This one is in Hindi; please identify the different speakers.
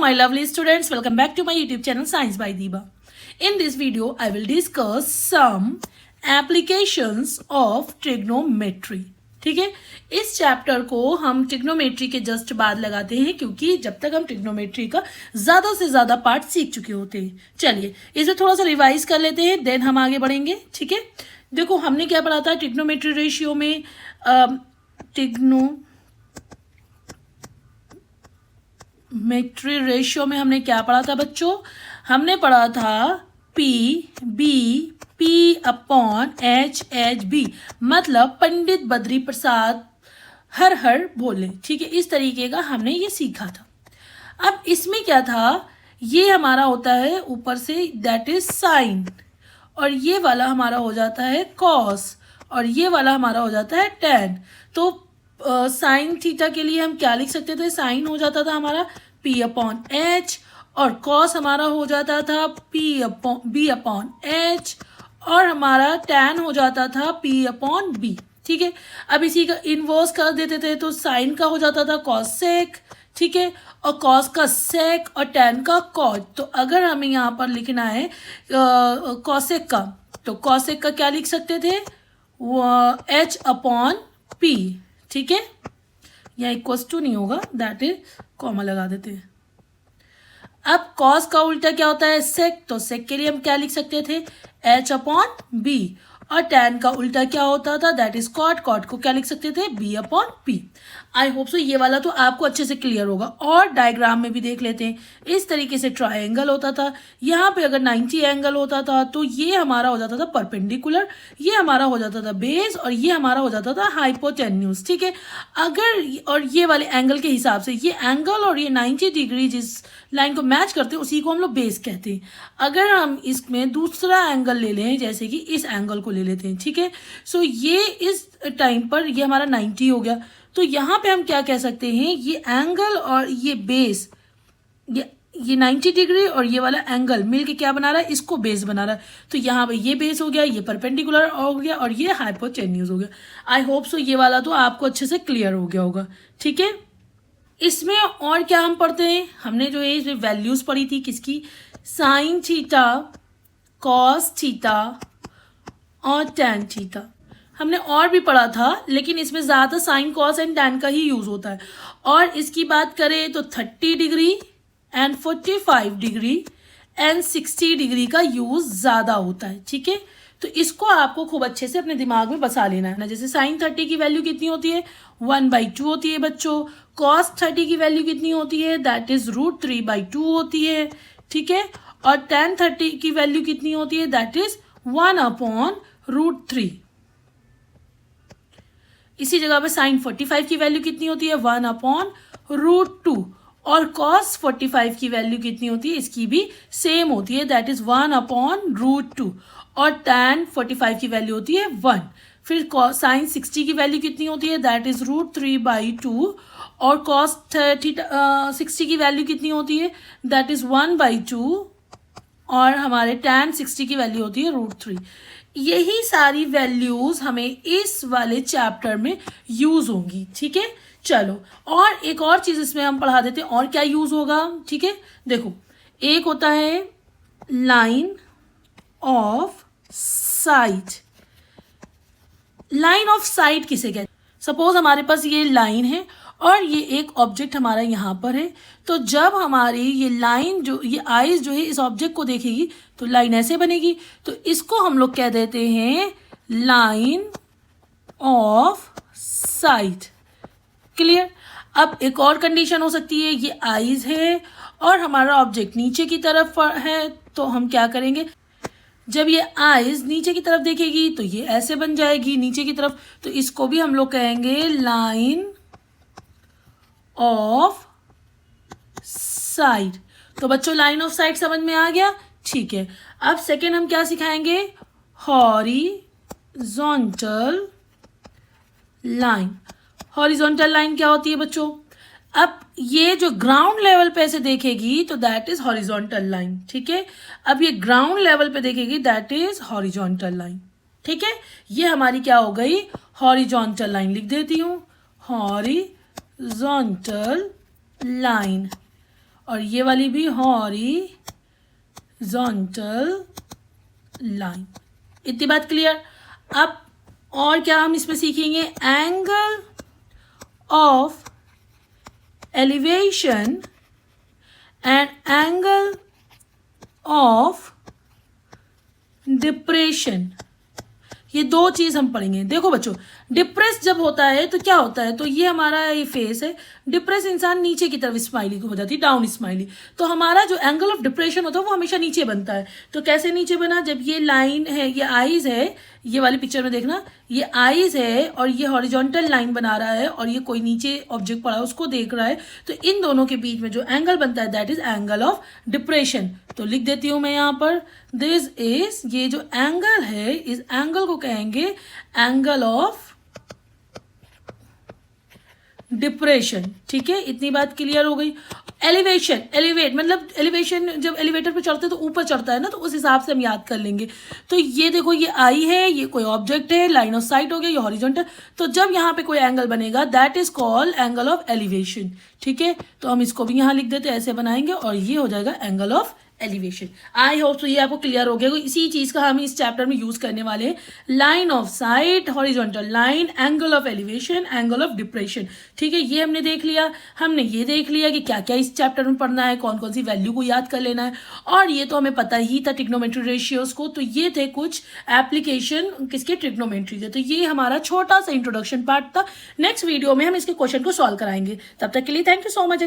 Speaker 1: my lovely students, welcome back to my YouTube channel Science by Diba. In this video, I will discuss some applications of trigonometry. ठीक है, इस चैप्टर को हम ट्रिग्नोमेट्री के जस्ट बाद लगाते हैं क्योंकि जब तक हम ट्रिग्नोमेट्री का ज़्यादा से ज़्यादा पार्ट सीख चुके होते हैं. चलिए इसे थोड़ा सा रिवाइज कर लेते हैं, देन हम आगे बढ़ेंगे. ठीक है, देखो हमने क्या पढ़ा था ट्रिग्नोमेट्री रेशियो में. ट्रिग्नोमेट्री रेशियो में हमने क्या पढ़ा था बच्चों? हमने पढ़ा था P/H/B, मतलब पंडित बद्री प्रसाद हर हर बोले. ठीक है, इस तरीके का हमने ये सीखा था. अब इसमें क्या था, ये हमारा होता है ऊपर से दैट इज साइन, और ये वाला हमारा हो जाता है कॉस, और ये वाला हमारा हो जाता है टेन. तो साइन थीटा के लिए हम क्या लिख सकते थे? साइन हो जाता था हमारा P/H, और कॉस हमारा हो जाता था B/H, और हमारा टैन हो जाता था P/B. ठीक है, अब इसी का इनवर्स कर देते थे तो साइन का हो जाता था कॉसेक. ठीक है, और कॉस का सेक और टैन का कॉट. तो अगर हमें यहाँ पर लिखना है कॉसेक का, तो कॉसेक का क्या लिख सकते थे? H/P. ठीक है, यहाँ इक्वल्स टू नहीं होगा, दैट इज कॉमा लगा देते हैं. अब कॉस का उल्टा क्या होता है? सेक. तो सेक के लिए हम क्या लिख सकते थे? H/B. और टैन का उल्टा क्या होता था? That is cot. कॉट को क्या लिख सकते थे? B/P. आई होप सो ये वाला तो आपको अच्छे से क्लियर होगा. और डायग्राम में भी देख लेते हैं. इस तरीके से ट्रायंगल होता था. यहाँ पे अगर 90 एंगल होता था तो ये हमारा हो जाता था परपेंडिकुलर, ये हमारा हो जाता था बेस, और ये हमारा हो जाता था हाइपोटेन्यूज. ठीक है, अगर और ये वाले एंगल के हिसाब से ये एंगल और ये 90 डिग्री जिस लाइन को मैच करते हैं उसी को हम लोग बेस कहते हैं. अगर हम इसमें दूसरा एंगल ले लें, जैसे कि इस एंगल को ले लेते हैं. ठीक है, सो ये इस टाइम पर ये हमारा 90 हो गया. तो यहाँ पे हम क्या कह सकते हैं? ये एंगल और ये बेस, ये 90 डिग्री और ये वाला एंगल मिलके क्या बना रहा है? इसको बेस बना रहा है. तो यहाँ पे ये बेस हो गया, ये परपेंडिकुलर हो गया, और ये हाइपोटेन्यूज हो गया. आई होप सो ये वाला तो आपको अच्छे से क्लियर हो गया होगा. ठीक है, इसमें और क्या हम पढ़ते हैं? हमने जो है वैल्यूज पढ़ी थी किसकी? साइन थीटा, कॉस थीटा और टैन थीटा. हमने और भी पढ़ा था, लेकिन इसमें ज़्यादा साइन कॉस एंड टैन का ही यूज़ होता है. और इसकी बात करें तो 30 degree and 45 degree and 60 degree का यूज़ ज़्यादा होता है. ठीक है, तो इसको आपको खूब अच्छे से अपने दिमाग में बसा लेना है ना. जैसे साइन 30 की वैल्यू कितनी होती है? 1/2 होती है बच्चों. कॉस 30 की वैल्यू कितनी होती है? दैट इज √3/2 होती है. ठीक है, और टैन 30 की वैल्यू कितनी होती है? That is 1/√3. इसी जगह पे साइन 45 की वैल्यू कितनी होती है? 1/√2. और कॉस 45 की वैल्यू कितनी होती है? इसकी भी सेम होती है, दैट इज 1/√2. और टैन 45 की वैल्यू होती है 1. फिर साइन 60 की वैल्यू कितनी होती है? That is √3/2. और कॉस 60 की वैल्यू कितनी होती है? That is 1/2. और हमारे टैन 60 की वैल्यू होती है √3. यही सारी वैल्यूज हमें इस वाले चैप्टर में यूज होंगी. ठीक है, चलो और एक और चीज इसमें हम पढ़ा देते हैं. और क्या यूज होगा? ठीक है, देखो एक होता है line of site. Line of site किसे कहते हैं? सपोज हमारे पास ये लाइन है और ये एक ऑब्जेक्ट हमारा यहाँ पर है. तो जब हमारी ये लाइन जो ये आईज जो है इस ऑब्जेक्ट को देखेगी तो लाइन ऐसे बनेगी. तो इसको हम लोग कह देते हैं लाइन ऑफ साइट. क्लियर? अब एक और कंडीशन हो सकती है, ये आईज है और हमारा ऑब्जेक्ट नीचे की तरफ है. तो हम क्या करेंगे? जब ये आईज नीचे की तरफ देखेगी तो ये ऐसे बन जाएगी नीचे की तरफ. तो इसको भी हम लोग कहेंगे लाइन ऑफ साइट. तो बच्चों लाइन ऑफ साइट समझ में आ गया? ठीक है, अब सेकेंड हम क्या सिखाएंगे? Horizontal line. हॉरिजॉन्टल लाइन क्या होती है बच्चों? अब ये जो ग्राउंड लेवल पे ऐसे देखेगी तो दैट इज हॉरिजॉन्टल लाइन. ठीक है, अब ये ग्राउंड लेवल पे देखेगी दैट इज हॉरिजॉन्टल लाइन. ठीक है, ये हमारी क्या हो गई? Horizontal line. लिख देती हूँ हॉरिजॉन्टल लाइन. और ये वाली भी हॉरिजॉन्टल लाइन। इतनी बात क्लियर। अब और क्या हम इसमें सीखेंगे, angle of elevation and angle of depression, ये दो चीज हम पढ़ेंगे। देखो बच्चों, डिप्रेस जब होता है तो क्या होता है, तो ये हमारा ये फेस है, डिप्रेस इंसान नीचे की तरफ स्माइली हो जाती है, डाउन स्माइली, तो हमारा जो एंगल ऑफ डिप्रेशन होता है वो हमेशा नीचे बनता है। तो कैसे नीचे बना, जब ये लाइन है, ये आईज है, ये वाली पिक्चर में देखना, ये आईज है और ये हॉरिजॉन्टल लाइन बना रहा है और ये कोई नीचे ऑब्जेक्ट पड़ा है उसको देख रहा है, तो इन दोनों के बीच में जो एंगल बनता है that is angle of depression. तो लिख देती हूं मैं यहाँ पर, दिस इज, ये जो एंगल है इस एंगल को कहेंगे एंगल ऑफ डिप्रेशन। ठीक है, इतनी बात क्लियर हो गई। एलिवेशन, एलिवेट मतलब एलिवेशन, जब एलिवेटर पे चढ़ते हैं तो ऊपर चढ़ता है ना, तो उस हिसाब से हम याद कर लेंगे। तो ये देखो, ये आई है, ये कोई ऑब्जेक्ट है, लाइन ऑफ साइट हो गया, ये हॉरिजॉन्टल, तो जब यहाँ पे कोई एंगल बनेगा that is called angle of elevation. ठीक है, तो हम इसको भी यहाँ लिख देते हैं, ऐसे बनाएंगे और ये हो जाएगा angle of elevation. I hope तो ये आपको क्लियर हो गया। इसी चीज का हम इस चैप्टर में यूज करने वाले हैं, line of site, horizontal line, angle of elevation, angle of depression. ठीक है, ये हमने देख लिया। हमने ये देख लिया कि क्या क्या इस चैप्टर में पढ़ना है, कौन कौन सी वैल्यू को याद कर लेना है, और ये तो हमें पता ही था ट्रिग्नोमेट्री रेशियोज को। तो ये थे कुछ एप्लीकेशन किसके, ट्रिग्नोमेट्री के। तो ये हमारा छोटा सा इंट्रोडक्शन पार्ट था। नेक्स्ट वीडियो में हम इसके क्वेश्चन को सॉल्व कराएंगे। तब तक के लिए थैंक यू सो मच।